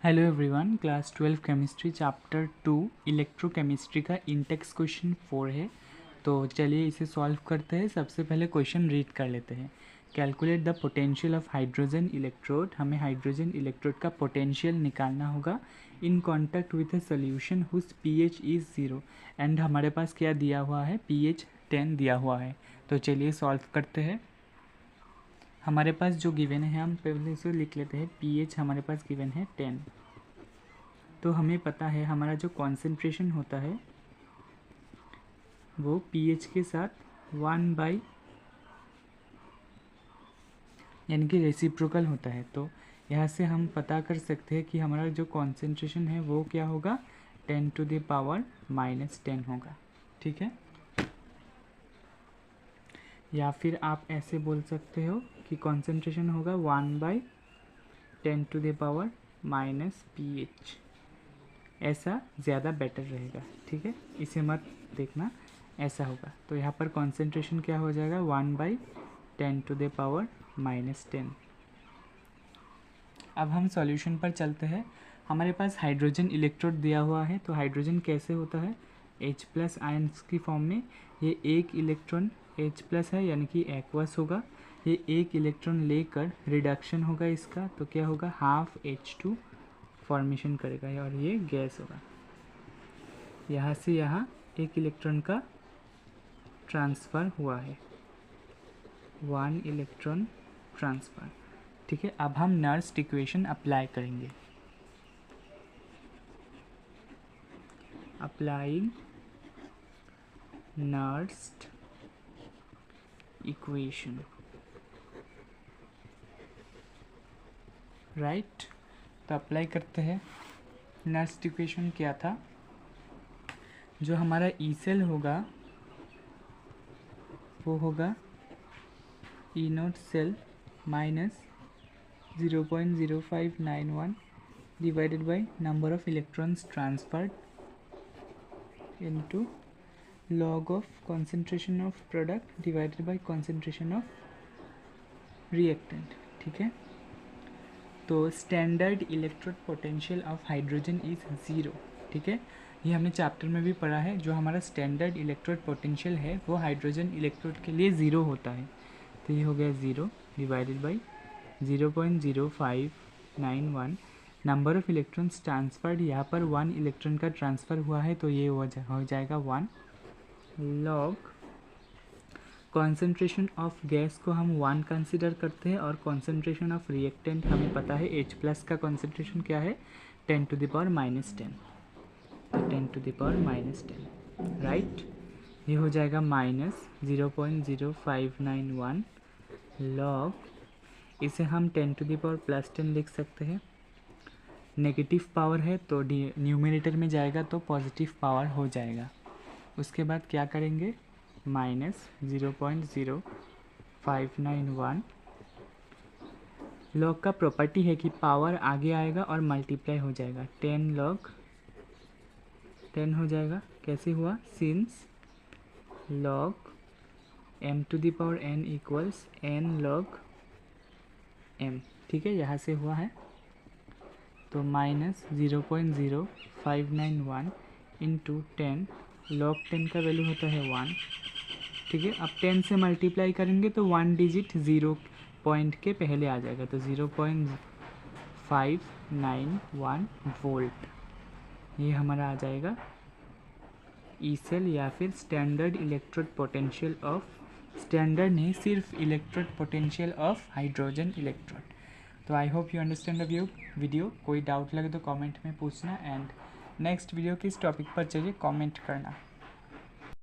Hello everyone, class 12 chemistry chapter 2 electrochemistry का Intex question 4 है। तो चलिए इसे सॉल्व करते हैं। सबसे पहले क्वेश्चन रीड कर लेते हैं। Calculate the potential of hydrogen electrode. हमें हाइड्रोजन इलेक्ट्रोड का पोटेंशियल निकालना होगा in contact with a solution whose pH is 0 and हमारे पास क्या दिया हुआ है, pH 10 दिया हुआ है। तो चलिए सॉल्व करते हैं। हमारे पास जो गिवन है हम पहले से लिख लेते हैं। pH हमारे पास गिवन है 10। तो हमें पता है हमारा जो कॉन्सेंट्रेशन होता है वो pH के साथ 1/, यानी कि रेसिप्रोकल होता है। तो यहाँ से हम पता कर सकते हैं कि हमारा जो कॉन्सेंट्रेशन है वो क्या होगा, 10⁻⁻10 होगा। ठीक है, या फिर आप ऐसे बोल सकते हो कि कॉन्सेंट्रेशन होगा 1/10⁻⁻pH। ऐसा ज़्यादा बेटर रहेगा। ठीक है, इसे मत देखना, ऐसा होगा। तो यहाँ पर कॉन्सेंट्रेशन क्या हो जाएगा, 1/10⁻⁻10। अब हम सॉल्यूशन पर चलते हैं। हमारे पास हाइड्रोजन इलेक्ट्रोड दिया हुआ है। तो हाइड्रोजन कैसे होता है, H+ आयन्स की फॉर्म में। ये एक इलेक्ट्रॉन H+ है, यानी कि एक्वस होगा। ये एक इलेक्ट्रॉन लेकर रिडक्शन होगा इसका, तो क्या होगा, हाफ H2 फॉर्मेशन करेगा और ये गैस होगा। यहाँ से यहाँ एक इलेक्ट्रॉन का ट्रांसफ़र हुआ है, 1 इलेक्ट्रॉन ट्रांसफ़र। ठीक है, अब हम नर्स्ट इक्वेशन अप्लाई करेंगे। Applying Nernst equation, right. तो अप्लाई करते हैं। नर्स्ट इक्वेशन क्या था, जो हमारा ई सेल होगा वो होगा E0 cell minus 0.0591 divided by number of electrons transferred into log of concentration of product divided by concentration of reactant। ठीक है, तो standard electrode potential of hydrogen is 0। ठीक है, ये हमने चैप्टर में भी पढ़ा है। जो हमारा स्टैंडर्ड इलेक्ट्रोड पोटेंशियल है वो हाइड्रोजन इलेक्ट्रोड के लिए 0 होता है। तो ये हो गया 0 divided by 0.0591 number of electrons transferred. यहाँ पर 1 इलेक्ट्रॉन का ट्रांसफ़र हुआ है, तो ये हो जाएगा 1 लॉग कॉन्सेंट्रेशन ऑफ गैस को हम 1 कंसिडर करते हैं, और कॉन्सेंट्रेशन ऑफ रिएक्टेंट हमें पता है H+ का कॉन्सेंट्रेशन क्या है, 10⁻⁻10। तो 10⁻⁻10, राइट। ये हो जाएगा माइनस 0.0591 लॉग, इसे हम 10⁻+10 लिख सकते हैं। नेगेटिव पावर है तो न्यूमरेटर में जाएगा तो पॉजिटिव पावर हो जाएगा। उसके बाद क्या करेंगे, माइनस 0.0591 लॉग का प्रॉपर्टी है कि पावर आगे आएगा और मल्टीप्लाई हो जाएगा। 10 लॉग 10 हो जाएगा। कैसे हुआ, since log m⁻n equals n log m। ठीक है, यहाँ से हुआ है। तो माइनस 0.0591 इंटू 10 log 10 का वैल्यू होता है 1। ठीक है, अब 10 से मल्टीप्लाई करेंगे तो 1 डिजिट 0 पॉइंट के पहले आ जाएगा, तो 0.591 वोल्ट ये हमारा आ जाएगा ई सेल, या फिर standard electrode potential of, standard नहीं सिर्फ electrode potential of hydrogen electrode. तो I hope you understand the video. कोई डाउट लगे तो कमेंट में पूछना, एंड नेक्स्ट वीडियो किस टॉपिक पर चाहिए कमेंट करना।